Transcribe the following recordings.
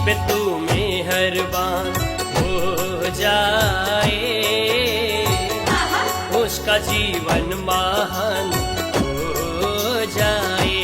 पे तू मेहरबान हो जाए, उसका जीवन महान हो जाए।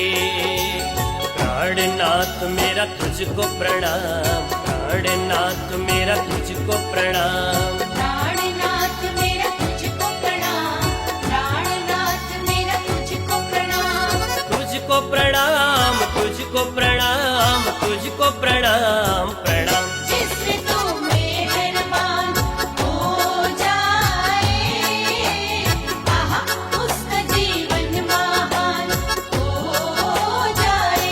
प्राणनाथ मेरा तुझको प्रणाम, प्राणनाथ मेरा तुझको प्रणाम, प्राणनाथ मेरा तुझको प्रणाम, प्राणनाथ मेरा तुझको प्रणाम, तुझको प्रणाम, तुझको प्रणाम, तुझको प्रणाम, प्रणाम। जिससे तू मेहरबान हो जाए, आहा उसका जीवन महान हो जाए।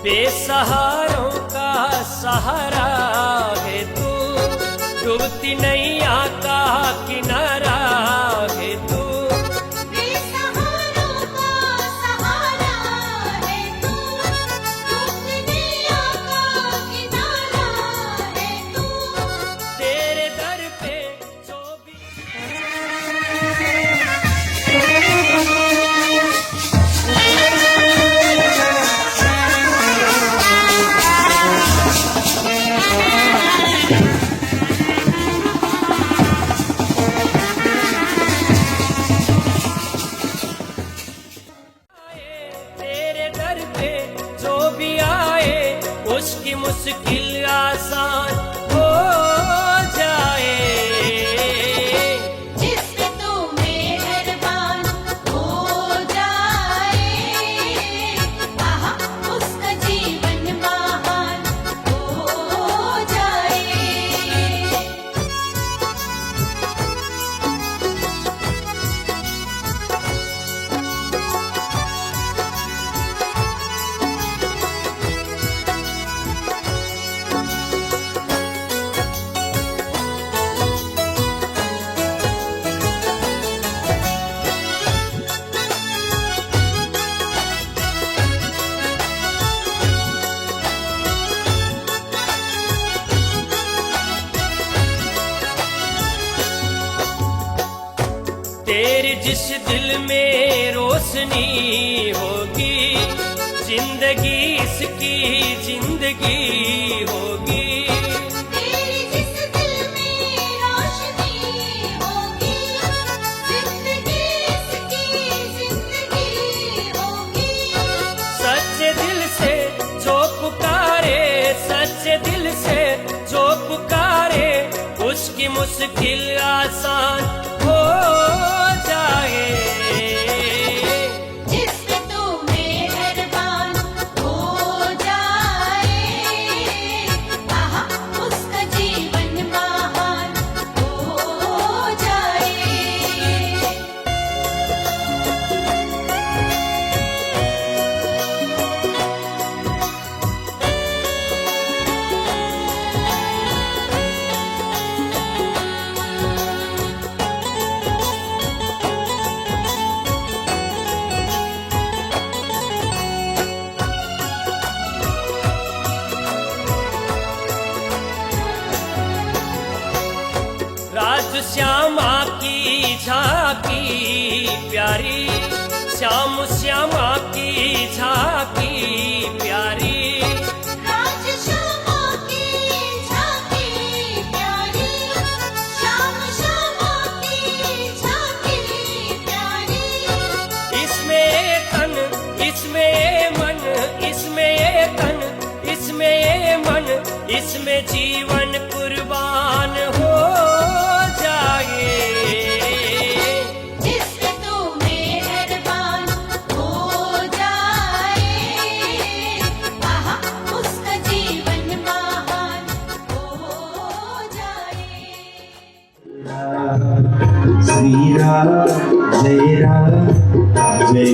बेसहारों का सहारा है तू, डूबती नैया का किनारा है तू, बेसहारों का सहारा है तू, डूबती नैया का किनारा है तू। तेरे दर पे जो भी उसकी मुश्किल आसान हो जाए। जिससे तू मेहरबान हो जाए, आहा उसका जीवन महान हो जाए। तेरी जिस दिल में रोशनी होगी, जिंदगी इसकी जिंदगी होगी। तेरी जिस दिल में रोशनी होगी, जिंदगी इसकी जिंदगी होगी। सच्चे दिल से जो पुकारे, सच्चे दिल से जो पुकारे, उसकी मुश्किल आसान हो जाए। जिससे तू मेहरबान हो जाए, आहा उसका जीवन महान हो जाए। श्यामा की झांकी प्यारी, श्याम श्यामा की झांकी प्यारी, राज श्यामा की झांकी प्यारी, श्याम श्यामा की झांकी प्यारी। इसमें तन इसमें मन, इसमें तन इसमें मन, इसमें जीवन कुर्बान हो जाए। जिससे तू मेहरबान हो जाए, आहा उसका जीवन महान हो जाए। श्री राम जय जय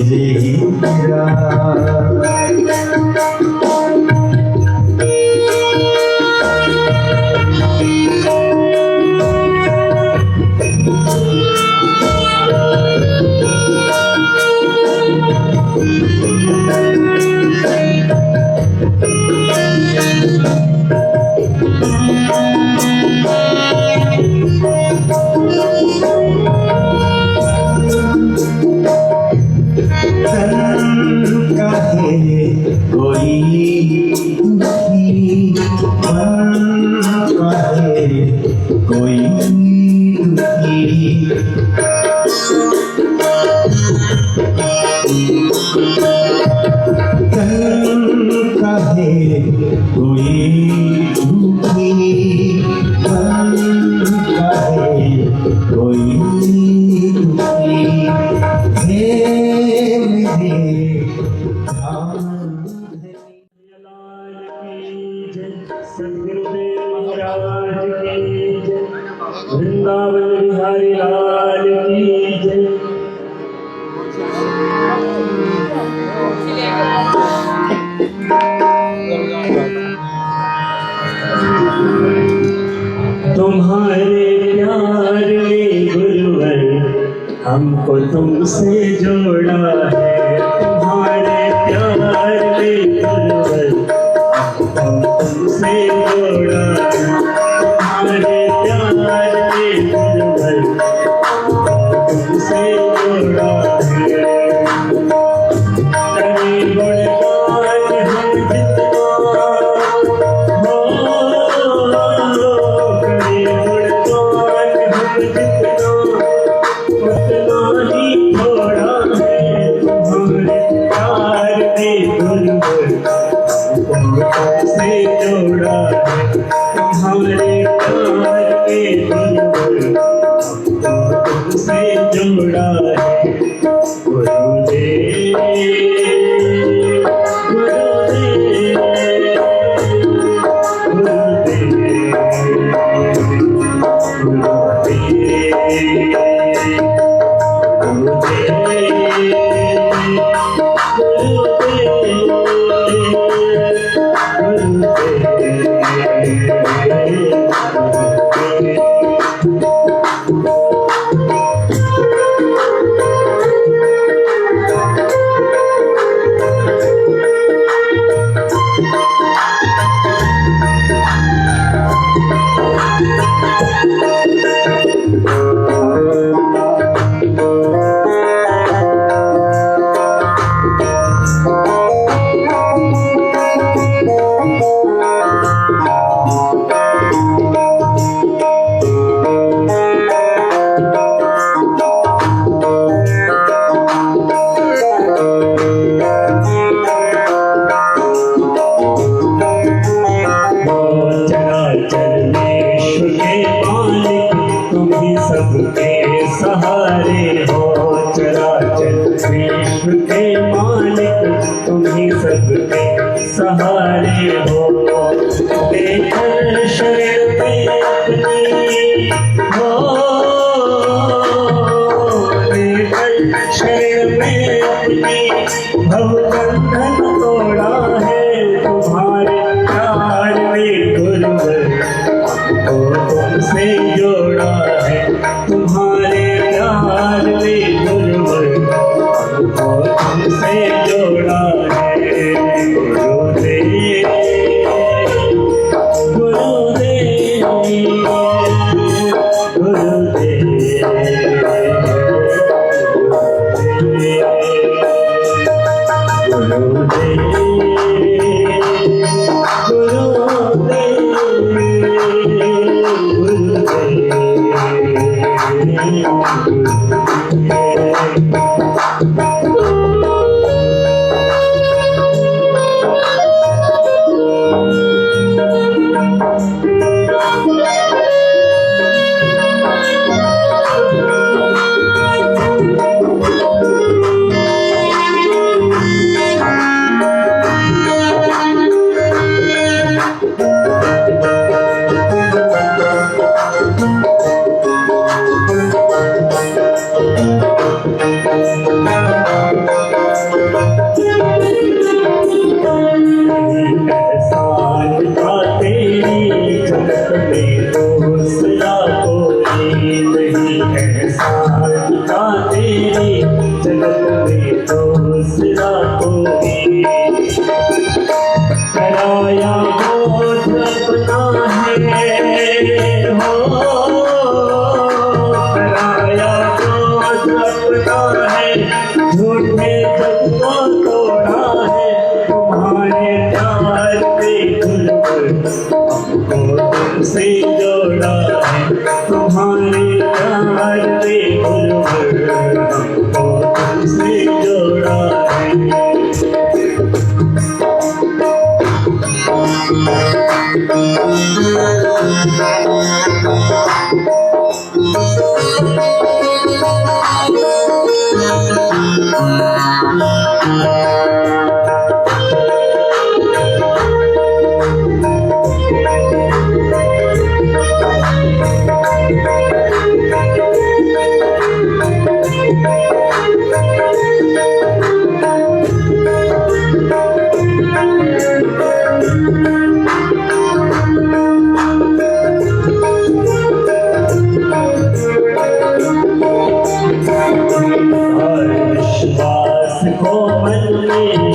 कोई सद्गुरुदेव महाराज की जय, वृंदावन बिहारी लाल की जय। तुम्हारे प्यार में गुरुवर हमको तुमसे जोड़ा है, तुम्हारे प्यार में गुरुवर तुमसे जोड़ा, तुम्हारे प्यार में गुरुवर तुमसे जोड़ा है। तेरे गुणगान हम जितना हो, तेरे गुणगान हम जितना उतना ही थोड़ा है। तुम्हारे प्यार में गुरुवर तुमसे जोड़ा है, तुम्हारे प्यार में गुरुवर तुमसे जोड़ा है। गुरुदेव गुरुदेव सबके सहारे हो, चराचर विश्व के मालिक तुम ही सबके सहारे हो। लेकर शरण में अपनी हो, लेकर शरण में अपनी भवबंधन तोड़ा है। तुम्हारे प्यार में गुरुवर तुमसे जोड़ा है, तुम्हारे प्यार में गुरुवर तुमसे जोड़ा है। गुरुदेव गुरुदेव कराया बोध अपना है हो, कराया बोध अपना है, झूठे जग को तोड़ा है, तुम्हारे प्यार पे गुलबुल हमको तुमसे जोड़ा है, तुम्हारे प्यार पे गुलबुल हमको तुमसे जोड़ा है।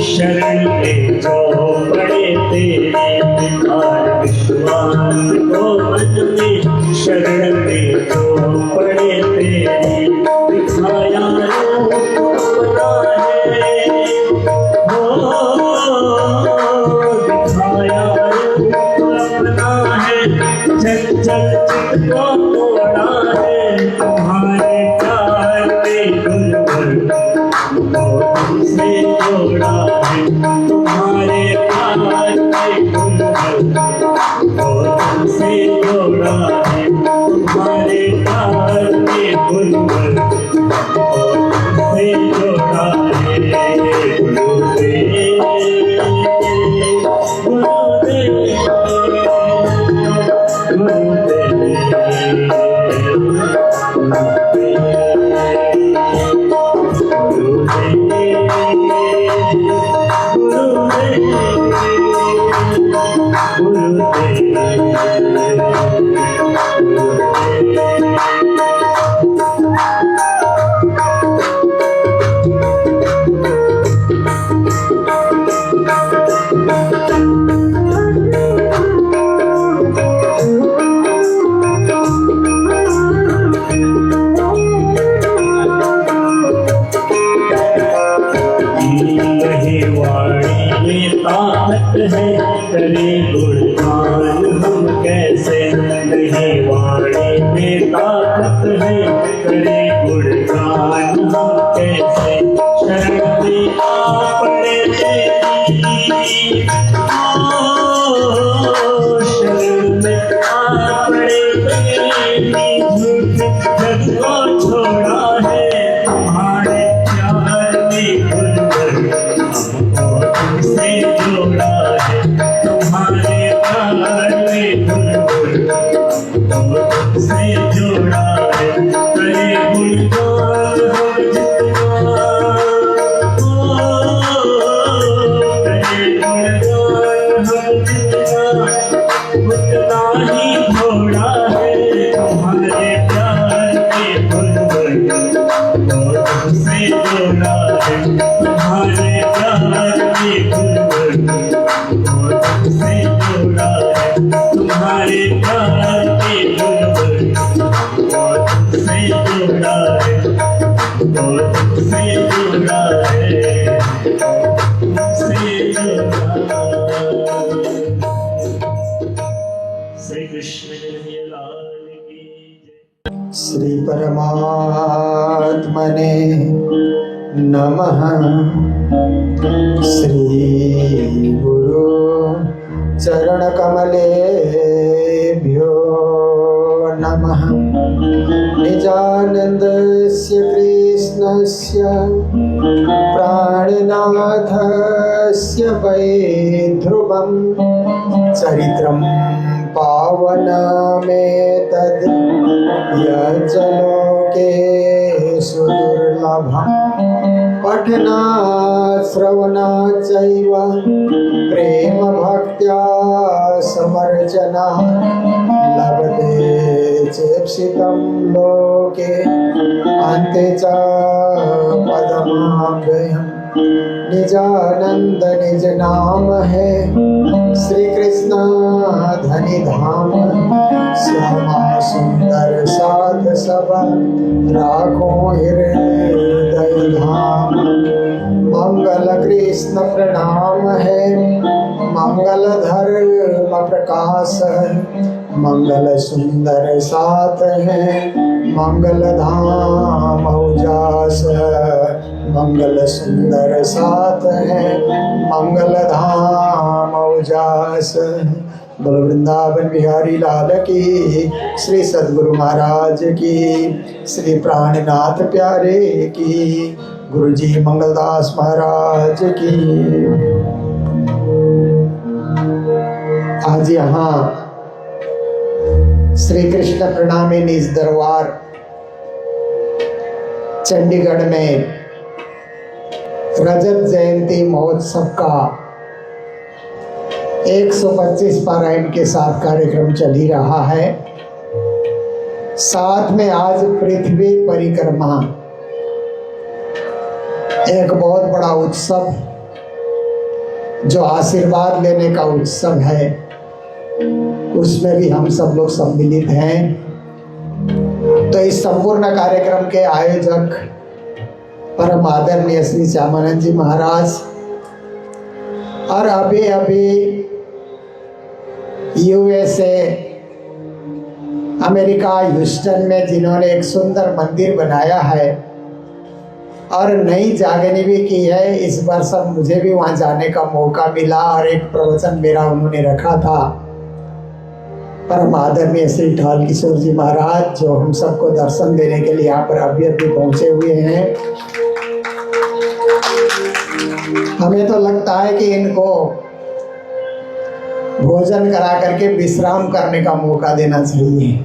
शरण में जो पड़े तेरे, और विश्वास को मन में शरण में जो पड़े तेरे, दिखाया रूप अपना है हो, दिखाया रूप अपना है, चल चल चित को तोड़ा है, तुम्हारे प्यार में गुलबुल तुमसे जोड़ा है, तुम्हारे प्यार में गुलबुल तुमसे जोड़ा है, तुम्हारे प्यार में गुलबुल तुमसे जोड़ा है। गुरुदेव है, करे गुणगान हम कैसे, नहीं वाणी में ताकत है, करे गुणगान हम कैसे, शरण में आ पड़े तेरी, शरण में आ पड़े तेरी, झूठ जग को छोड़ा है, तुम्हारे प्यार में गुलबुल हमको तुमसे जोड़ा है, तुम्हारे प्यार में गुलबुल हमको तुमसे जोड़ा है। करे गुणगान हम जितना, करे गुणगान हम जितना, उतना ही थोड़ा है, तुम्हारे प्यार में गुलबुल हमको तुमसे जोड़ा है, तुम्हारे प्यार में गुलबुल तुमसे जोड़ा है, तुम्हारे प्यार में गुलबुल तुमसे जोड़ा है, तुमसे जोड़ा है, तुमसे जोड़ा है। श्री कृष्ण कन्हैया लाल की जय। श्री परमात्मने नमः। श्री गुरु चरण कमलेभ्यो नमः। निजानन्दस्य कृष्णस्य प्राणनाथस्य वै ध्रुवं चरित्रं पावनमेतद् यच्च लोके सुदुर्लभम्। पठनात् श्रवणात् चैव प्रेम भक्त्या समर्चनात् लभते चेप्सितं लोके अन्ते च पदमाव्ययम्। निजानंद निज नाम है, श्री कृष्ण धनि धाम। श्यामा सुंदर साध सब, राखो हृदय धाम। मंगल कृष्ण प्रणाम है, मंगल धर्म प्रकाश है, मंगल सुंदर साथ है, मंगल धाम उजास है। मंगल सुंदर साथ है, मंगल धाम उजास। बोलो वृंदावन बिहारी लाल की, श्री सद्गुरु महाराज की, श्री प्राणनाथ प्यारे की, गुरु जी मंगलदास महाराज की। आज यहाँ श्री कृष्ण प्रणामी निज दरबार चंडीगढ़ में रजत जयंती महोत्सव का 125 पारायण के साथ कार्यक्रम चल ही रहा है। साथ में आज पृथ्वी परिक्रमा, एक बहुत बड़ा उत्सव जो आशीर्वाद लेने का उत्सव है, उसमें भी हम सब लोग सम्मिलित हैं। तो इस संपूर्ण कार्यक्रम के आयोजक परम आदरणीय श्री श्यामानंद जी महाराज, और अभी यूएसए अमेरिका ह्यूस्टन में जिन्होंने एक सुंदर मंदिर बनाया है और नई जागनी भी की है। इस बार सब मुझे भी वहाँ जाने का मौका मिला और एक प्रवचन मेरा उन्होंने रखा था। परम आदरणीय श्री ठाल किशोर जी महाराज, जो हम सबको दर्शन देने के लिए यहाँ पर अभी पहुँचे हुए हैं। हमें तो लगता है कि इनको भोजन करा करके विश्राम करने का मौका देना चाहिए,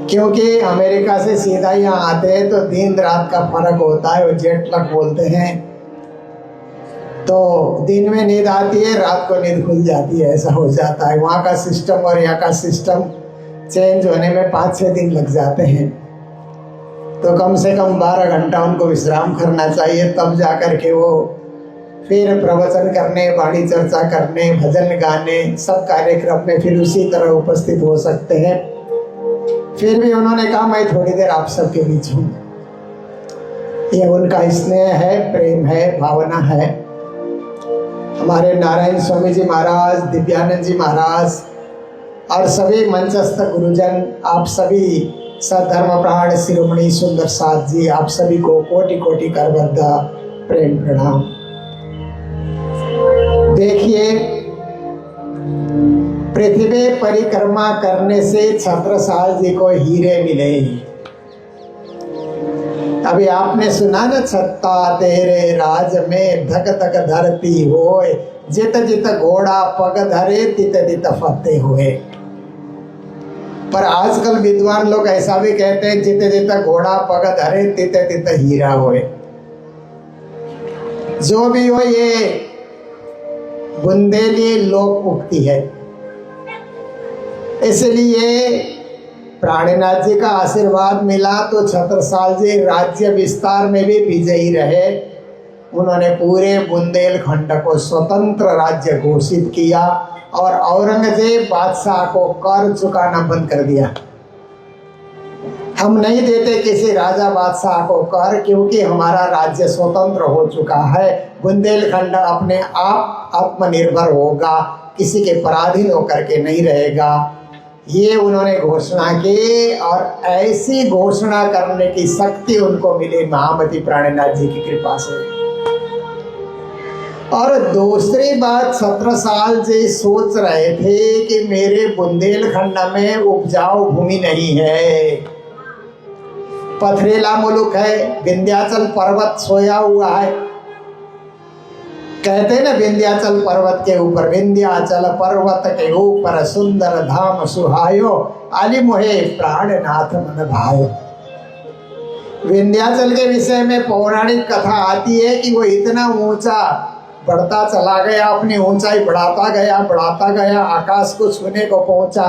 क्योंकि अमेरिका से सीधा यहाँ आते हैं तो दिन रात का फर्क होता है, वो जेट लैग बोलते हैं। तो दिन में नींद आती है, रात को नींद खुल जाती है, ऐसा हो जाता है। वहाँ का सिस्टम और यहाँ का सिस्टम चेंज होने में 5-6 दिन लग जाते हैं। तो कम से कम 12 घंटा उनको विश्राम करना चाहिए, तब जा कर के वो फिर प्रवचन करने, वाणी चर्चा करने, भजन गाने, सब कार्यक्रम में फिर उसी तरह उपस्थित हो सकते हैं। फिर भी उन्होंने कहा मैं थोड़ी देर आप सबके बीच हूँ। ये उनका स्नेह है, प्रेम है, भावना है। हमारे नारायण स्वामी जी महाराज, दिव्यानंद जी महाराज और सभी मंचस्थ गुरुजन, आप सभी सद्धर्म प्राण शिरोमणि सुंदर साथ जी, आप सभी को कोटि कोटि करबद्ध प्रेम प्रणाम। देखिए, पृथ्वी परिक्रमा करने से छत्रसाल जी को हीरे मिले। अभी आपने सुना ना, छत्ता तेरे राज में धक धक धरती होए, जित जित घोड़ा पग धरे तित तित फतेह हुए। पर आजकल विद्वान लोग ऐसा भी कहते हैं, जित जित घोड़ा पग धरे तित तित हीरा होए। जो भी हो, ये बुंदेली लोक उक्ति है। इसलिए प्राणनाथ जी का आशीर्वाद मिला तो छत्रसाल जी राज्य विस्तार में भी विजयी रहे। उन्होंने पूरे बुंदेलखंड को स्वतंत्र राज्य घोषित किया और औरंगजेब बादशाह को कर चुकाना बंद कर दिया। हम नहीं देते किसी राजा बादशाह को कर, क्योंकि हमारा राज्य स्वतंत्र हो चुका है। बुंदेलखंड अपने आप आत्मनिर्भर होगा, किसी के पराधीन होकर के नहीं रहेगा। ये उन्होंने घोषणा की और ऐसी घोषणा करने की शक्ति उनको मिली महामती प्राणनाथ जी की कृपा से। और दूसरी बात, छत्रसाल जी सोच रहे थे कि मेरे बुंदेलखंड में उपजाऊ भूमि नहीं है, पथरीला मुल्क है, विंध्याचल पर्वत सोया हुआ है। कहते हैं ना, विंध्याचल पर्वत के ऊपर, विंध्याचल पर्वत के ऊपर सुंदर धाम सुहायो, आली मोहे प्राणनाथ मन भायो। विंध्याचल के विषय में पौराणिक कथा आती है कि वो इतना ऊंचा बढ़ता चला गया, अपनी ऊंचाई बढ़ाता गया, आकाश को छूने को पहुंचा।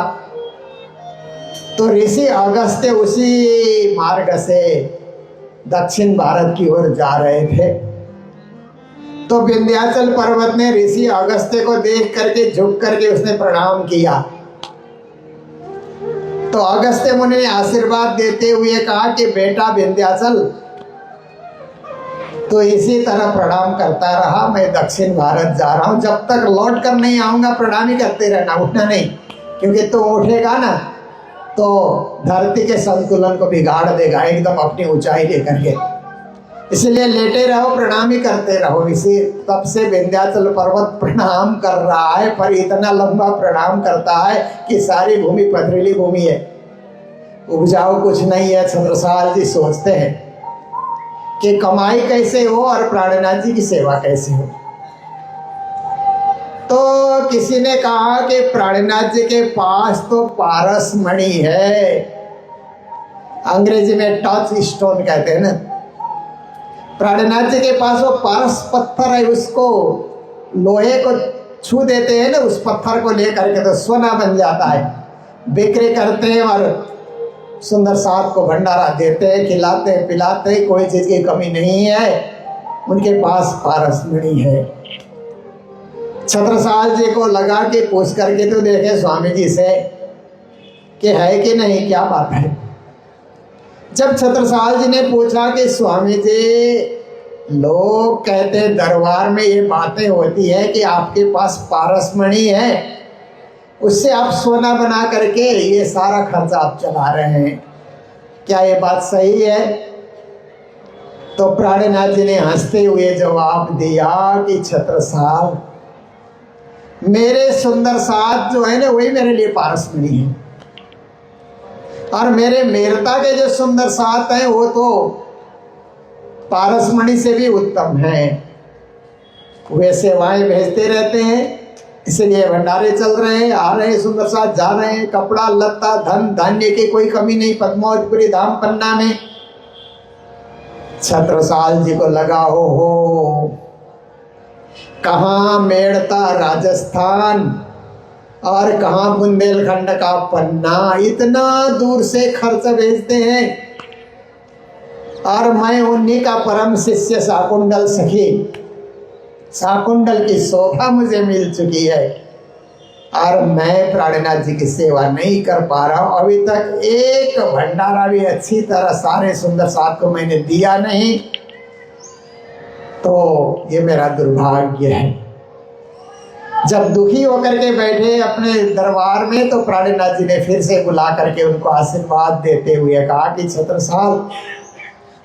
तो ऋषि अगस्त्य उसी मार्ग से दक्षिण भारत की ओर जा रहे थे। तो विंध्याचल पर्वत ने ऋषि अगस्त्य को देख करके झुक करके उसने प्रणाम किया। तो अगस्त्य मुनि ने आशीर्वाद देते हुए कहा कि बेटा विंध्याचल, तो इसी तरह प्रणाम करता रहा। मैं दक्षिण भारत जा रहा हूं, जब तक लौट कर नहीं आऊंगा प्रणाम ही करते रहना, उठना नहीं, क्योंकि तू उठेगा ना तो धरती के संतुलन को बिगाड़ देगा एकदम अपनी ऊंचाई लेकर के। इसलिए लेटे रहो, प्रणाम ही करते रहो। इसी तब से विंध्याचल पर्वत प्रणाम कर रहा है, पर इतना लंबा प्रणाम करता है कि सारी भूमि पथरीली भूमि है, उपजाऊ कुछ नहीं है। छत्रसाल जी सोचते हैं कि कमाई कैसे हो और प्राणनाथ जी की सेवा कैसे हो। तो किसी ने कहा कि प्राणनाथ जी के पास तो पारस मणि है, अंग्रेजी में टच स्टोन कहते हैं ना। प्राणनाथ जी के पास वो पारस पत्थर है, उसको लोहे को छू देते हैं ना, उस पत्थर को लेकर के तो सोना बन जाता है। बिक्री करते हैं और सुंदर साथ को भंडारा देते हैं, खिलाते हैं, पिलाते हैं, कोई चीज की कमी नहीं है। उनके पास पारस मणि है। छत्रसाल जी को लगा कि पूछ करके तो देखे स्वामी जी से कि है कि नहीं, क्या बात है। जब छत्रसाल जी ने पूछा कि स्वामी जी, लोग कहते हैं दरबार में ये बातें होती है कि आपके पास पारस मणि है, उससे आप सोना बना करके ये सारा खर्चा आप चला रहे हैं, क्या ये बात सही है? तो प्राणनाथ जी ने हंसते हुए जवाब दिया कि छत्रसाल, मेरे सुंदर साथ जो है ना वही मेरे लिए पारस मणि है, और मेरे मेरता के जो सुंदर साथ हैं वो तो पारस मणि से भी उत्तम हैं। वे सेवाएं भेजते रहते हैं, इसलिए भंडारे चल रहे हैं, आ रहे हैं, सुंदर साथ जा रहे हैं, कपड़ा लत्ता धन धान्य की कोई कमी नहीं पद्मावतपुरी धाम पन्ना में। छत्रसाल जी को लगा हो कहाँ मेड़ता राजस्थान और कहाँ बुंदेलखंड का पन्ना, इतना दूर से खर्च भेजते हैं। और मैं उन्हीं का परम शिष्य शाकुंडल सखी, शाकुंडल की शोभा मुझे मिल चुकी है, और मैं प्राणनाथ जी की सेवा नहीं कर पा रहा हूँ। अभी तक एक भंडारा भी अच्छी तरह सारे सुंदर साथ को मैंने दिया नहीं, तो ये मेरा दुर्भाग्य है। जब दुखी होकर के बैठे अपने दरबार में, तो प्राणनाथ जी ने फिर से बुला करके उनको आशीर्वाद देते हुए कहा कि छत्रसाल,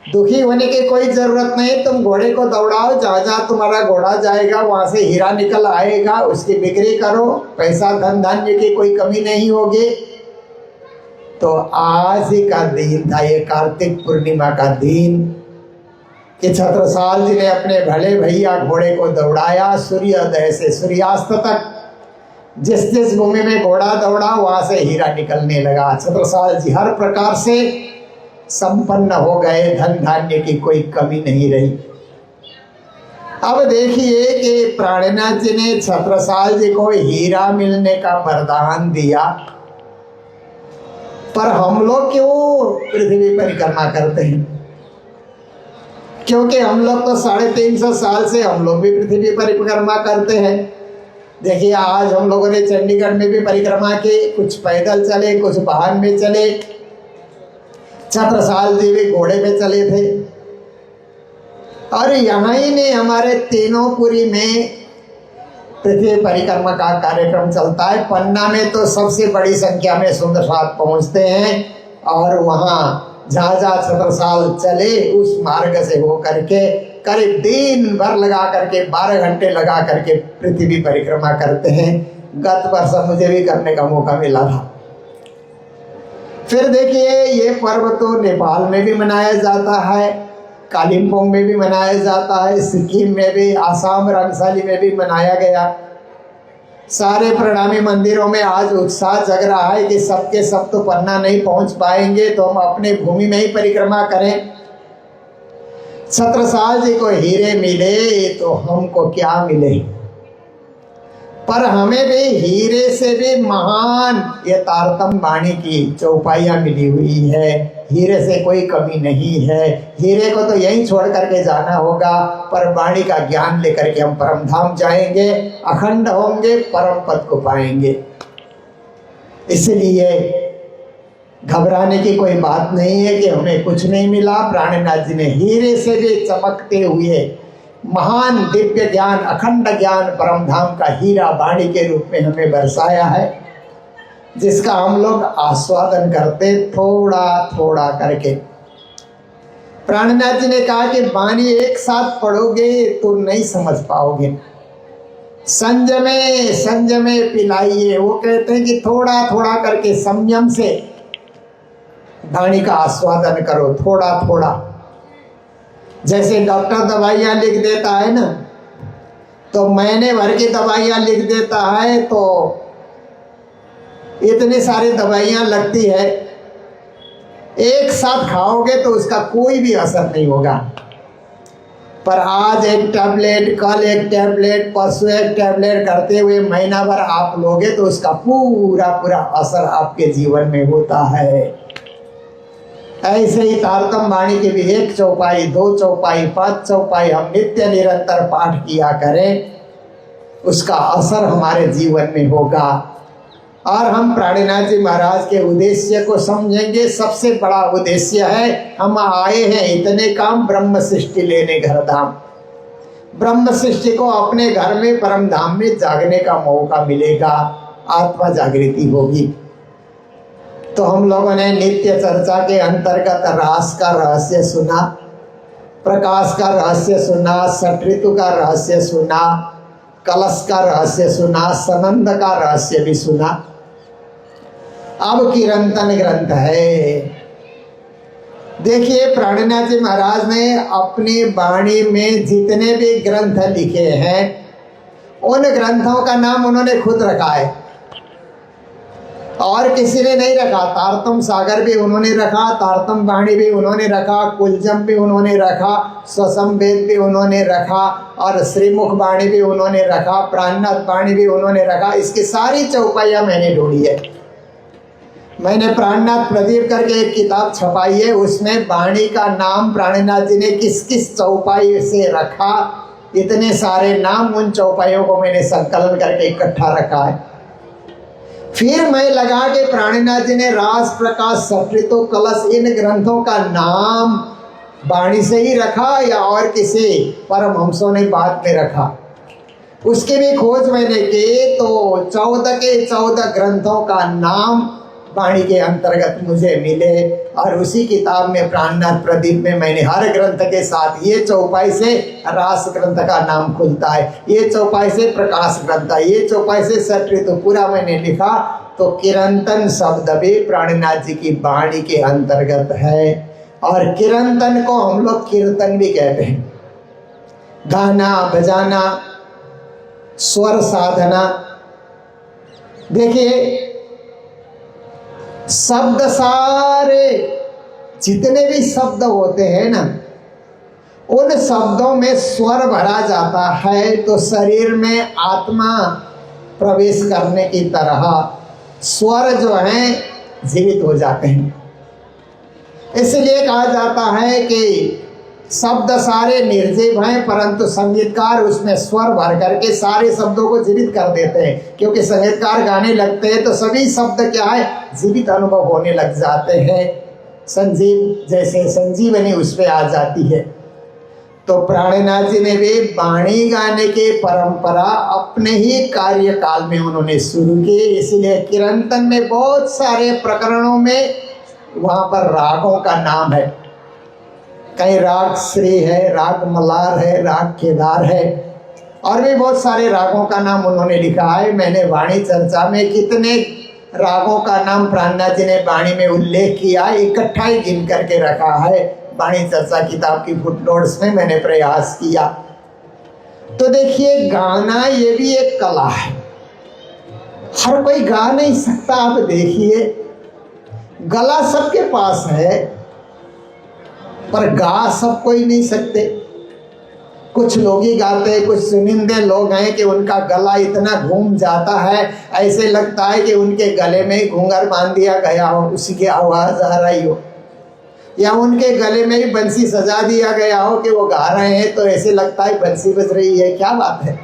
दुखी होने की कोई जरूरत नहीं, तुम घोड़े को दौड़ाओ, जहाँ जहाँ तुम्हारा घोड़ा जाएगा वहां से हीरा निकल आएगा, उसकी बिक्री करो, पैसा धन धान्य की कोई कमी नहीं होगी। तो आज ही का दिन था, ये कार्तिक पूर्णिमा का दिन, कि छत्रसाल जी ने अपने भले भैया घोड़े को दौड़ाया। सूर्योदय से सूर्यास्त तक जिस जिस भूमि में घोड़ा दौड़ा वहां से हीरा निकलने लगा। छत्रसाल जी हर प्रकार से संपन्न हो गए, धन धान्य की कोई कमी नहीं रही। अब देखिए कि प्राणनाथ जी ने छत्रसाल जी को हीरा मिलने का वरदान दिया, पर हम लोग क्यों पृथ्वी परिक्रमा करते हैं? क्योंकि हम लोग तो 350 साल से हम लोग भी पृथ्वी परिक्रमा करते हैं। देखिए आज हम लोगों ने चंडीगढ़ में भी परिक्रमा की, कुछ पैदल चले, कुछ वाहन में चले। छत्रसाल जी भी घोड़े पे चले थे। और यहाँ ही ने हमारे तीनों पुरी में पृथ्वी परिक्रमा का कार्यक्रम चलता है। पन्ना में तो सबसे बड़ी संख्या में सुंदर साथ पहुँचते हैं, और वहाँ जहाँ जहाँ छत्रसाल चले उस मार्ग से हो करके करीब दिन भर लगा करके 12 घंटे लगा करके पृथ्वी परिक्रमा करते हैं। गत वर्ष मुझे भी करने का मौका मिला था। फिर देखिए ये पर्व तो नेपाल में भी मनाया जाता है, कालिम्पोंग में भी मनाया जाता है, सिक्किम में भी, आसाम रंगशाली में भी मनाया गया। सारे प्रणामी मंदिरों में आज उत्साह जग रहा है कि सबके सब तो पन्ना नहीं पहुंच पाएंगे, तो हम अपने भूमि में ही परिक्रमा करें। छत्रसाल जी को हीरे मिले तो हमको क्या मिले? पर हमें भी हीरे से भी महान ये तारतम वाणी की चौपाइयाँ मिली हुई है। हीरे से कोई कमी नहीं है। हीरे को तो यहीं छोड़ करके जाना होगा, पर वाणी का ज्ञान लेकर के हम परम धाम जाएंगे, अखंड होंगे, परम पद को पाएंगे। इसलिए घबराने की कोई बात नहीं है कि हमें कुछ नहीं मिला। प्राणनाथ जी ने हीरे से भी चमकते हुए महान दिव्य ज्ञान, अखंड ज्ञान, परम धाम का हीरा वाणी के रूप में हमें बरसाया है, जिसका हम लोग आस्वादन करते थोड़ा थोड़ा करके। प्राणनाथ जी ने कहा कि वाणी एक साथ पढ़ोगे तो नहीं समझ पाओगे, संजमे संजमे पिलाइए। वो कहते हैं कि थोड़ा थोड़ा करके संयम से वाणी का आस्वादन करो, थोड़ा थोड़ा। जैसे डॉक्टर दवाइयाँ लिख देता है ना, तो महीने भर की दवाइयाँ लिख देता है, तो इतनी सारी दवाइयाँ लगती है, एक साथ खाओगे तो उसका कोई भी असर नहीं होगा। पर आज एक टैबलेट, कल एक टैबलेट, परसों एक टैबलेट करते हुए महीना भर आप लोगे तो उसका पूरा पूरा असर आपके जीवन में होता है। ऐसे ही तारतम वाणी की भी 1 चौपाई, 2 चौपाई, 5 चौपाई हम नित्य निरंतर पाठ किया करें, उसका असर हमारे जीवन में होगा और हम प्राणनाथ जी महाराज के उद्देश्य को समझेंगे। सबसे बड़ा उद्देश्य है, हम आए हैं इतने काम ब्रह्म सृष्टि लेने घर धाम। ब्रह्म सृष्टि को अपने घर में परम धाम में जागने का मौका मिलेगा, आत्मा जागृति होगी। तो हम लोगों ने नित्य चर्चा के अंतर्गत रास का रहस्य सुना, प्रकाश का रहस्य सुना, षट ऋतु का रहस्य सुना, कलश का रहस्य सुना, सनंद का रहस्य भी सुना। अब किरंतन ग्रंथ है। देखिए प्राणनाथ जी महाराज ने अपनी वाणी में जितने भी ग्रंथ लिखे हैं, उन ग्रंथों का नाम उन्होंने खुद रखा है और किसी ने नहीं रखा। तारतम सागर भी उन्होंने रखा, तारतम वाणी भी उन्होंने रखा, कुलजम भी उन्होंने रखा, स्वसंवेद भी उन्होंने रखा और श्रीमुख वाणी भी उन्होंने रखा, प्राणनाथ वाणी भी उन्होंने रखा। इसकी सारी चौपाइयाँ मैंने ढूंढी है। मैंने प्राणनाथ प्रदीप करके एक किताब छपाई है, उसमें वाणी का नाम प्राणनाथ जी ने किस किस चौपाई से रखा, इतने सारे नाम, उन चौपाइयों को मैंने संकलन करके इकट्ठा रखा है। फिर मैं लगा कि प्राणनाथ जी ने रास, प्रकाश, षट ऋतु, कलश इन ग्रंथों का नाम वाणी से ही रखा या और किसी परमहंसों ने बाद में रखा। उसकी भी खोज मैंने की तो 14 के 14 ग्रंथों का नाम वाणी के अंतर्गत मुझे मिले और उसी किताब में प्राणनाथ प्रदीप में मैंने हर ग्रंथ के साथ, ये चौपाई से रास ग्रंथ का नाम खुलता है, ये चौपाई से प्रकाश ग्रंथ है, ये चौपाई से षट ऋतु, पूरा मैंने लिखा। तो किरंतन शब्द भी प्राणनाथ जी की वाणी के अंतर्गत है और किरंतन को हम लोग कीर्तन भी कहते हैं। गाना बजाना, स्वर साधना। देखिए शब्द, सारे जितने भी शब्द होते हैं ना, उन शब्दों में स्वर भरा जाता है तो शरीर में आत्मा प्रवेश करने की तरह स्वर जो हैं जीवित हो जाते हैं। इसलिए कहा जाता है कि शब्द सारे निर्जीव हैं, परंतु संगीतकार उसमें स्वर भर करके सारे शब्दों को जीवित कर देते हैं। क्योंकि संगीतकार गाने लगते हैं तो सभी शब्द क्या है, जीवित अनुभव होने लग जाते हैं। संजीव जैसे संजीवनी उस पर आ जाती है। तो प्राणनाथ जी ने भी वाणी गाने की परंपरा अपने ही कार्यकाल में उन्होंने शुरू की। इसलिए किरंतन में बहुत सारे प्रकरणों में वहाँ पर रागों का नाम है। कहीं राग श्री है, राग मलार है, राग केदार है और भी बहुत सारे रागों का नाम उन्होंने लिखा है। मैंने वाणी चर्चा में कितने रागों का नाम प्राणनाथ जी ने वाणी में उल्लेख किया, इकट्ठा ही गिन करके रखा है। वाणी चर्चा किताब की फुटनोट्स में मैंने प्रयास किया। तो देखिए गाना ये भी एक कला है, हर कोई गा नहीं सकता। आप देखिए गला सबके पास है पर गा सब कोई नहीं सकते। कुछ लोग ही गाते हैं, कुछ चुनिंदे लोग हैं कि उनका गला इतना घूम जाता है, ऐसे लगता है कि उनके गले में ही घूंघर बांध दिया गया हो, उसी की आवाज़ आ रही हो, या उनके गले में ही बंसी सजा दिया गया हो कि वो गा रहे हैं तो ऐसे लगता है बंसी बज रही है। क्या बात है,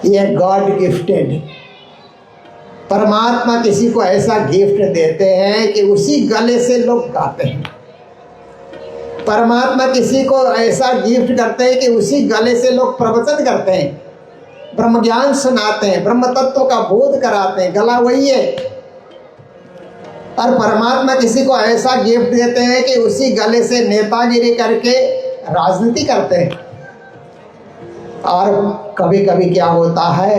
ये गॉड गिफ्टेड। परमात्मा किसी को ऐसा गिफ्ट देते हैं कि उसी गले से लोग गाते हैं। परमात्मा किसी को ऐसा गिफ्ट करते हैं कि उसी गले से लोग प्रवचन करते हैं, ब्रह्म ज्ञान सुनाते हैं, ब्रह्म तत्व का बोध कराते हैं, गला वही है। और परमात्मा किसी को ऐसा गिफ्ट देते हैं कि उसी गले से नेतागिरी करके राजनीति करते हैं। और कभी कभी क्या होता है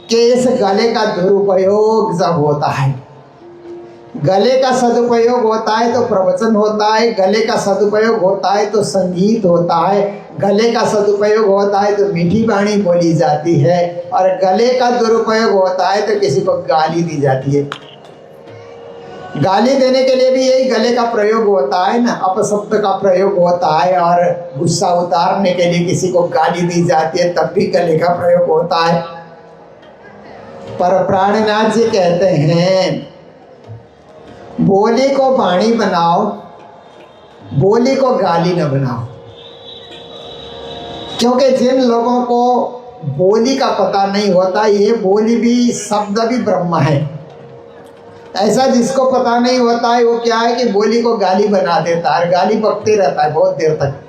कि इस गले का दुरुपयोग जब होता है, गले का सदुपयोग होता है तो प्रवचन होता है, गले का सदुपयोग होता है तो संगीत होता है, गले का सदुपयोग होता है तो मीठी वाणी बोली जाती है, और गले का दुरुपयोग होता है तो किसी को गाली दी जाती है। गाली देने के लिए भी यही गले का प्रयोग होता है ना, अपशब्द का प्रयोग होता है, और गुस्सा उतारने के लिए किसी को गाली दी जाती है तब भी गले का प्रयोग होता है। पर प्राणनाथ जी कहते हैं बोली को वाणी बनाओ, बोली को गाली न बनाओ। क्योंकि जिन लोगों को बोली का पता नहीं होता, ये बोली भी शब्द भी ब्रह्म है, ऐसा जिसको पता नहीं होता है वो क्या है कि बोली को गाली बना देता है, गाली बकते रहता है बहुत देर तक।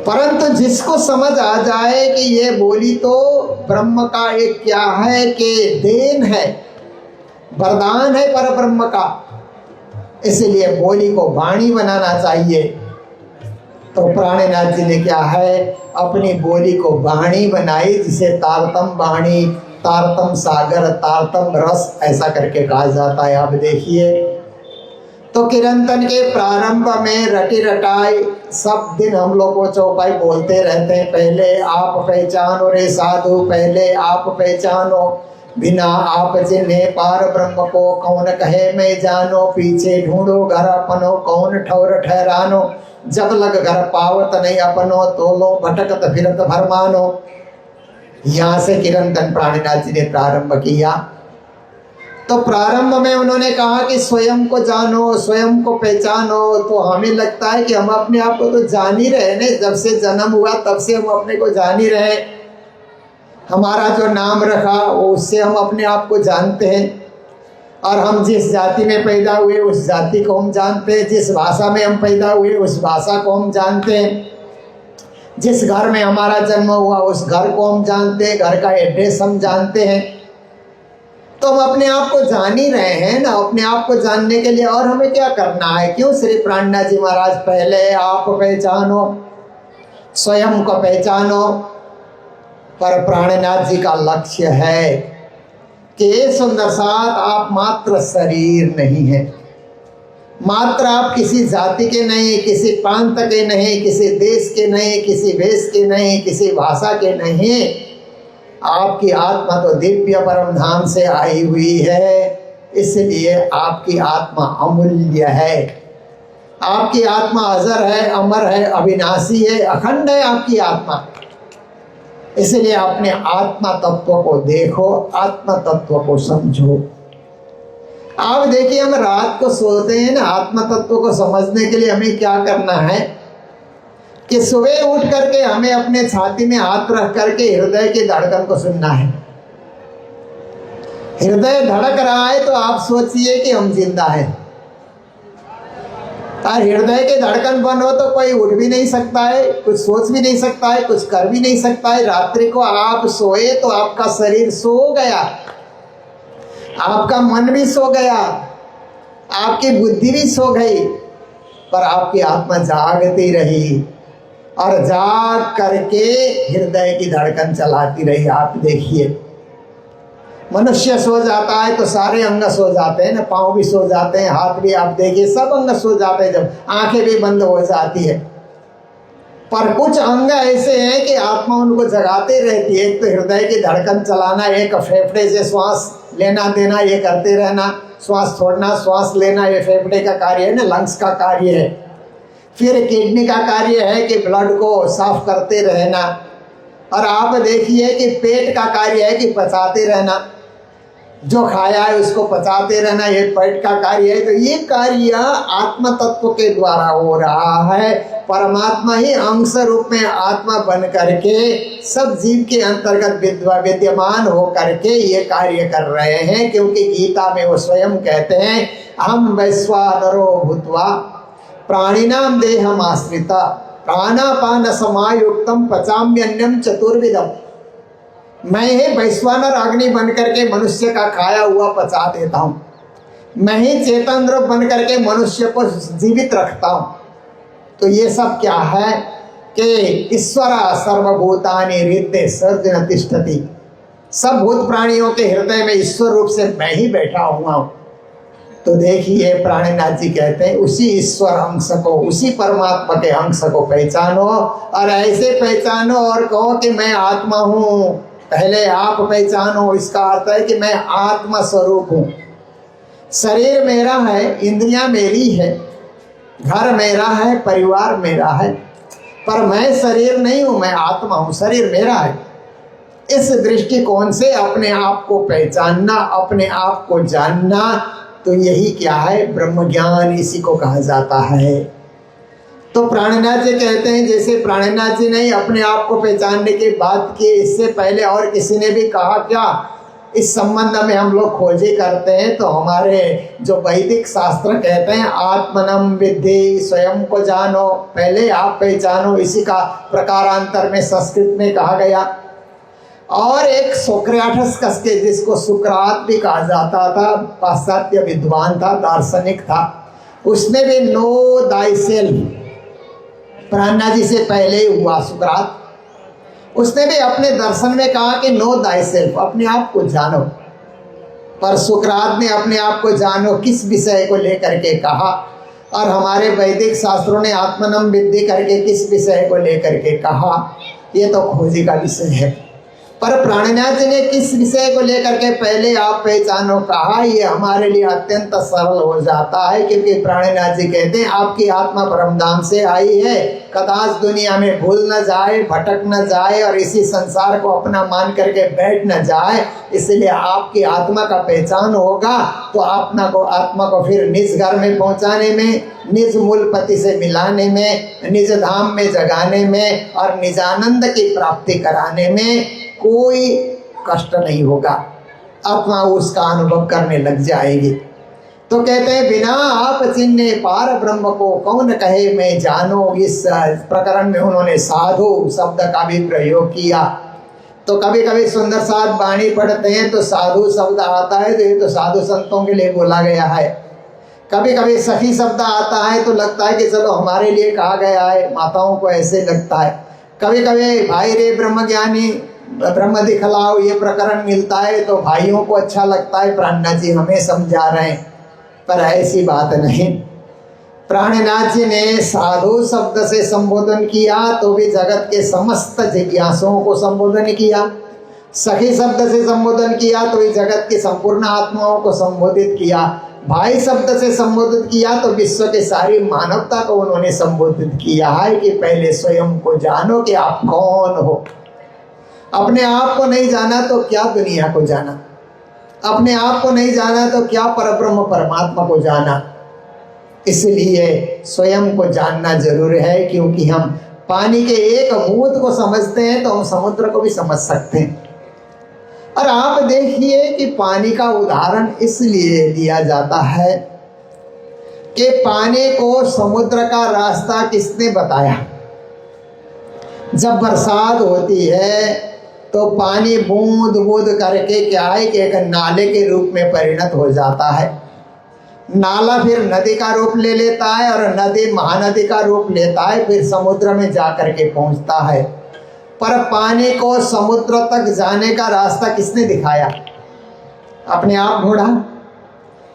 परंतु जिसको समझ आ जाए कि ये बोली तो ब्रह्म का एक क्या है कि देन है, वरदान है पर ब्रह्म का, इसलिए बोली को वाणी बनाना चाहिए। तो प्राणनाथ जी ने क्या है, अपनी बोली को वाणी बनाई, जिसे तारतम वाणी, तारतम सागर, तारतम रस ऐसा करके कहा जाता है। आप देखिए तो कीर्तन के प्रारंभ में रटी रटाई सब दिन हम लोग को चौपाई बोलते रहते हैं, पहले आप पहचानो रे साधु, पहले आप पहचानो, बिना आप जिन्हे पार ब्रह्म को कौन कहे मैं जानो, पीछे ढूंढो घर अपनो कौन ठौर ठहरानो, जब लग घर पावत नहीं अपनो, तोलो भटकत फिरत भरमानो। यहाँ से कीर्तन प्राणनाथ जी ने प्रारंभ किया। तो प्रारंभ में उन्होंने कहा कि स्वयं को जानो, स्वयं को पहचानो। तो हमें लगता है कि हम अपने आप को तो जान ही रहे ना, जब से जन्म हुआ तब से हम अपने को जान ही रहे। हमारा जो नाम रखा वो उससे हम अपने आप को जानते हैं, और हम जिस जाति में पैदा हुए उस जाति को हम जानते हैं, जिस भाषा में हम पैदा हुए उस भाषा को हम जानते हैं, जिस घर में हमारा जन्म हुआ उस घर को हम जानते हैं, घर का एड्रेस हम जानते हैं। तो हम अपने आप को जान ही रहे हैं ना। अपने आप को जानने के लिए और हमें क्या करना है? क्यों श्री प्राणनाथ जी महाराज पहले आप पहचानो, स्वयं को पहचानो। पर प्राणनाथ जी का लक्ष्य है कि सुंदर साथ आप मात्र शरीर नहीं है, मात्र आप किसी जाति के नहीं, किसी प्रांत के नहीं, किसी देश के नहीं, किसी वेश के नहीं, किसी भाषा के नहीं। आपकी आत्मा तो दिव्य परम धाम से आई हुई है, इसलिए आपकी आत्मा अमूल्य है। आपकी आत्मा अजर है, अमर है, अविनाशी है, अखंड है आपकी आत्मा। इसलिए अपने आत्मा तत्व को देखो, आत्मा तत्व को समझो। आप देखिए हम रात को सोते हैं ना, आत्मा तत्व को समझने के लिए हमें क्या करना है कि सुबह उठ करके हमें अपने छाती में हाथ रख करके हृदय की धड़कन को सुनना है। हृदय धड़क रहा है तो आप सोचिए कि हम जिंदा हैं। और हृदय की धड़कन बंद हो तो कोई उठ भी नहीं सकता है, कुछ सोच भी नहीं सकता है, कुछ कर भी नहीं सकता है। रात्रि को आप सोए तो आपका शरीर सो गया, आपका मन भी सो गया, आपकी बुद्धि भी सो गई, पर आपकी आत्मा जागती रही और जाग करके हृदय की धड़कन चलाती रही। आप देखिए मनुष्य सो जाता है तो सारे अंग सो जाते हैं ना, पाँव भी सो जाते हैं, हाथ भी, आप देखिए सब अंग सो जाते हैं, जब आंखें भी बंद हो जाती है। पर कुछ अंग ऐसे हैं कि आत्मा उनको जगाते रहती है। एक तो हृदय की धड़कन चलाना, एक फेफड़े से श्वास लेना देना, ये करते रहना, श्वास छोड़ना, श्वास लेना, ये फेफड़े का कार्य है ना, लंग्स का कार्य है। फिर किडनी का कार्य है कि ब्लड को साफ करते रहना, और आप देखिए कि पेट का कार्य है कि पचाते रहना, जो खाया है उसको पचाते रहना, ये पेट का कार्य है। तो ये कार्य आत्म तत्व के द्वारा हो रहा है। परमात्मा ही अंश रूप में आत्मा बन करके सब जीव के अंतर्गत विद्यमान हो करके ये कार्य कर रहे हैं। क्योंकि गीता में वो स्वयं कहते हैं, हम वैश्वानरो भूत्वा प्राणिनाम देहम आश्रिता प्राणापान समायुक्तम पचाम्यन्नम चतुर्विधम। मैं ही वैश्वानर अग्नि बन करके मनुष्य का खाया हुआ पचा देता हूँ। मैं ही चेतन रूप बन करके मनुष्य को जीवित रखता हूँ। तो ये सब क्या है कि ईश्वर सर्वभूतानि हृदय सर्जन तिष्ठति। सब भूत प्राणियों के हृदय में ईश्वर रूप से मैं ही बैठा हुआ हूँ। तो देखिए प्राणनाथ जी कहते हैं उसी ईश्वर अंश को, उसी परमात्मा के अंश को पहचानो, और ऐसे पहचानो और कहो कि मैं आत्मा हूँ। पहले आप पहचानो, इसका अर्थ है कि मैं आत्मा स्वरूप हूँ। शरीर मेरा है, इंद्रियां मेरी है, घर मेरा है, परिवार मेरा है, पर मैं शरीर नहीं हूँ, मैं आत्मा हूँ, शरीर मेरा है। इस दृष्टिकोण से अपने आप को पहचानना, अपने आप को जानना, तो यही क्या है, ब्रह्म ज्ञान, इसी को कहा जाता है। तो प्राणनाथ जी कहते हैं, जैसे प्राणनाथ जी ने अपने आप को पहचानने की बात की, इससे पहले और किसी ने भी कहा क्या? इस संबंध में हम लोग खोजी करते हैं तो हमारे जो वैदिक शास्त्र कहते हैं, आत्मनम विद्धि, स्वयं को जानो, पहले आप पहचानो, इसी का प्रकारांतर में संस्कृत में कहा गया। और एक सोक्रेटस कसके, जिसको सुकरात भी कहा जाता था, पाश्चात्य विद्वान था, दार्शनिक था, उसने भी नो दाई सेल्फ, प्राणनाथ जी से पहले ही हुआ सुकरात, उसने भी अपने दर्शन में कहा कि नो दाई सेल्फ, अपने आप को जानो। पर सुकरात ने अपने आप को जानो किस विषय को लेकर के कहा, और हमारे वैदिक शास्त्रों ने आत्मनम विद्धि करके किस विषय को लेकर के कहा, ये तो खोजी का विषय है। पर प्राणनाथ जी ने किस विषय को लेकर के पहले आप पहचानो कहा, ये हमारे लिए अत्यंत सरल हो जाता है। क्योंकि प्राणनाथ जी कहते हैं आपकी आत्मा परमधाम से आई है, कदाच दुनिया में भूल न जाए, भटक न जाए, और इसी संसार को अपना मान करके बैठ न जाए। इसलिए आपकी आत्मा का पहचान होगा तो आत्मा को फिर निज घर में पहुंचाने में, निज मूल पति से मिलाने में, निज धाम में जगाने में, और निजानंद की प्राप्ति कराने में कोई कष्ट नहीं होगा। आत्मा उसका अनुभव करने लग जाएगी। तो कहते हैं, बिना आप चिन्हे पार ब्रह्म को कौन कहे मैं जानो। इस प्रकरण में उन्होंने साधु शब्द का भी प्रयोग किया। तो कभी कभी सुंदर साथ वाणी पढ़ते हैं तो साधु शब्द आता है, तो ये तो साधु संतों के लिए बोला गया है। कभी कभी सखी शब्द आता है तो लगता है कि चलो हमारे लिए कहा गया है, माताओं को ऐसे लगता है। कभी कभी भाई रे ब्रह्मज्ञानी, ब्रह्म दिखलाओ, ये प्रकरण मिलता है तो भाइयों को अच्छा लगता है, प्राणनाथ जी हमें समझा रहे हैं। पर ऐसी बात नहीं। प्राणनाथ जी ने साधु शब्द से संबोधन किया तो भी जगत के समस्त जिज्ञासुओं को संबोधन किया। सखी शब्द से संबोधन किया तो भी जगत की संपूर्ण आत्माओं को संबोधित किया। भाई शब्द से संबोधित किया तो विश्व के सारी मानवता को उन्होंने संबोधित किया है कि पहले स्वयं को जानो कि आप कौन हो। अपने आप को नहीं जाना तो क्या दुनिया को जाना, अपने आप को नहीं जाना तो क्या परब्रह्म परमात्मा को जाना। इसलिए स्वयं को जानना जरूरी है। क्योंकि हम पानी के एक बूंद को समझते हैं तो हम समुद्र को भी समझ सकते हैं। और आप देखिए कि पानी का उदाहरण इसलिए दिया जाता है कि पानी को समुद्र का रास्ता किसने बताया। जब बरसात होती है तो पानी बूंद बूंद करके क्या है कि एक नाले के रूप में परिणत हो जाता है। नाला फिर नदी का रूप ले लेता है और नदी महानदी का रूप लेता है, फिर समुद्र में जा कर के पहुंचता है। पर पानी को समुद्र तक जाने का रास्ता किसने दिखाया? अपने आप ढूंढा,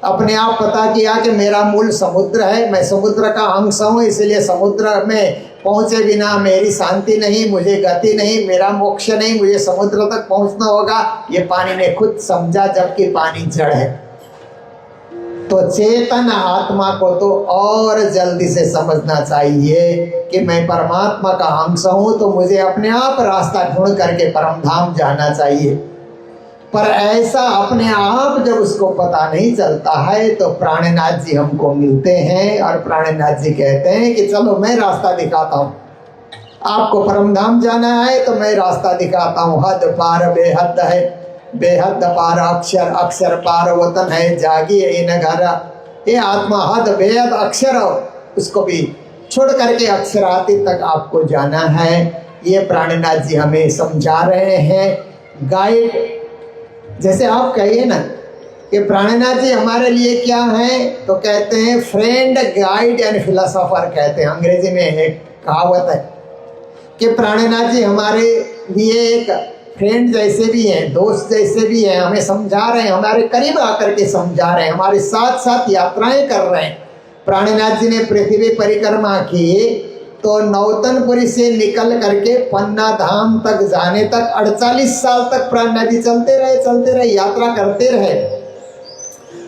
अपने आप पता किया कि मेरा मूल समुद्र है, मैं समुद्र का अंश हूँ, इसलिए समुद्र में पहुँचे बिना मेरी शांति नहीं, मुझे गति नहीं, मेरा मोक्ष नहीं, मुझे समुद्र तक पहुँचना होगा। ये पानी ने खुद समझा, जबकि पानी जड़ है। तो चेतन आत्मा को तो और जल्दी से समझना चाहिए कि मैं परमात्मा का अंश हूँ, तो मुझे अपने आप रास्ता ढूंढ करके परम धाम जाना चाहिए। पर ऐसा अपने आप जब उसको पता नहीं चलता है तो प्राणनाथ जी हमको मिलते हैं और प्राणनाथ जी कहते हैं कि चलो मैं रास्ता दिखाता हूँ, आपको परम धाम जाना है तो मैं रास्ता दिखाता हूँ। हद पार बेहद है, बेहद पार अक्षर, अक्षर पार वतन है, जागिए इन घर। ये आत्मा हद बेहद अक्षर, उसको भी छोड़ करके अक्षराती तक आपको जाना है। ये प्राणनाथ जी हमें समझा रहे हैं। गाइड, जैसे आप कहिए ना कि प्राणनाथ जी हमारे लिए क्या हैं, तो कहते हैं फ्रेंड, गाइड एंड फिलोसोफर कहते हैं। अंग्रेजी में एक कहावत है कि प्राणनाथ जी हमारे लिए एक फ्रेंड जैसे भी हैं, दोस्त जैसे भी हैं, हमें समझा रहे हैं, हमारे करीब आकर के समझा रहे हैं, हमारे साथ साथ यात्राएं कर रहे हैं। प्राणनाथ जी ने पृथ्वी परिक्रमा की तो नौतनपुरी से निकल करके पन्ना धाम तक जाने तक 48 साल तक प्राणनाथ जी चलते रहे, यात्रा करते रहे।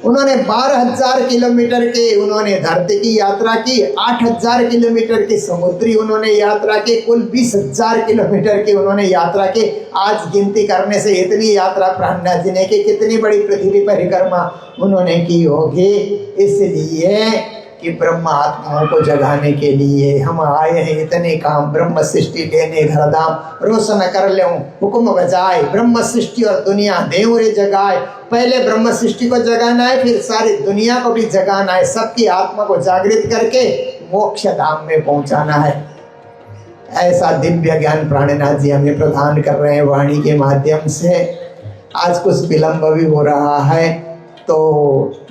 उन्होंने 12,000 किलोमीटर के उन्होंने धरती की यात्रा की, 8,000 किलोमीटर की समुद्री उन्होंने यात्रा की, कुल 20,000 किलोमीटर की उन्होंने यात्रा की। आज गिनती करने से इतनी यात्रा प्राणनाथ जी ने की, कितनी बड़ी पृथ्वी परिक्रमा उन्होंने की होगी। इसलिए कि ब्रह्म आत्माओं को जगाने के लिए हम आए हैं। इतने काम ब्रह्म सृष्टि लेने घरदाम रोशन कर ले, हुक्म बजाए, ब्रह्म सृष्टि और दुनिया देवरे जगाए। पहले ब्रह्म सृष्टि को जगाना है, फिर सारी दुनिया को भी जगाना है, सबकी आत्मा को जागृत करके मोक्ष धाम में पहुंचाना है। ऐसा दिव्य ज्ञान प्राणनाथ जी हमें प्रदान कर रहे हैं वाणी के माध्यम से। आज कुछ विलंब भी हो रहा है तो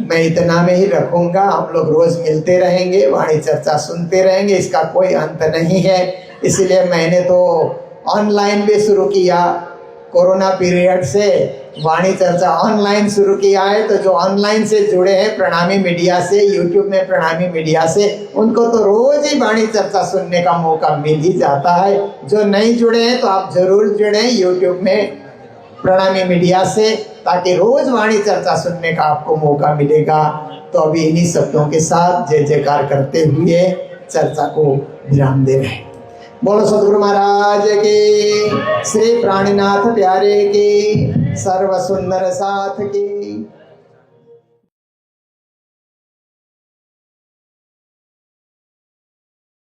मैं इतना में ही रखूँगा। हम लोग रोज़ मिलते रहेंगे, वाणी चर्चा सुनते रहेंगे, इसका कोई अंत नहीं है। इसलिए मैंने तो ऑनलाइन भी शुरू किया, कोरोना पीरियड से वाणी चर्चा ऑनलाइन शुरू किया है। तो जो ऑनलाइन से जुड़े हैं प्रणामी मीडिया से, यूट्यूब में प्रणामी मीडिया से, उनको तो रोज़ ही वाणी चर्चा सुनने का मौका मिल ही जाता है। जो नहीं जुड़े हैं तो आप ज़रूर जुड़ें यूट्यूब में प्रणामी मीडिया से, ताकि रोज वाणी चर्चा सुनने का आपको मौका मिलेगा। तो अभी इन्हीं शब्दों के साथ जय जयकार करते हुए चर्चा को विराम दे रहे हैं। बोलो सतगुरु महाराज की, श्री प्राणनाथ प्यारे की, सर्व सुंदर साथ की।